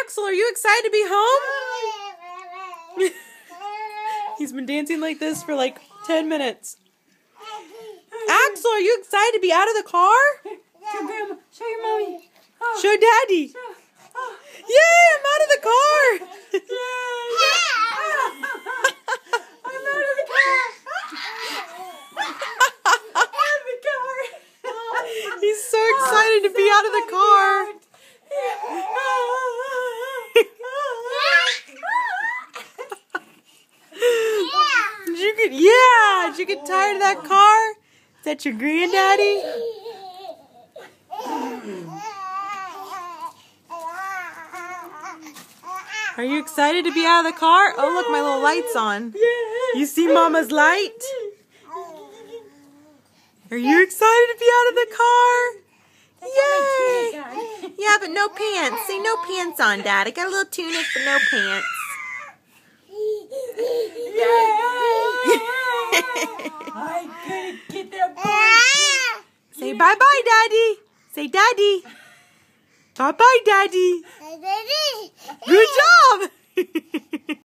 Axel, are you excited to be home? He's been dancing like this for like 10 minutes. Axel, are you excited to be out of the car? Show Grandma. Show your mommy. Oh. Show Daddy. Oh. Yay, I'm out of the car. I'm out of the car. Out of the car. He's so excited to be out of the car. Did you get tired of that car? Is that your granddaddy? Are you excited to be out of the car? Oh, look, my little light's on. You see Mama's light? Are you excited to be out of the car? Yay! Yeah, but no pants. See, no pants on, Dad. I got a little tunic, but no pants. I couldn't get that boy. Say bye-bye, Daddy. Say Daddy. Bye-bye, Daddy. Good job.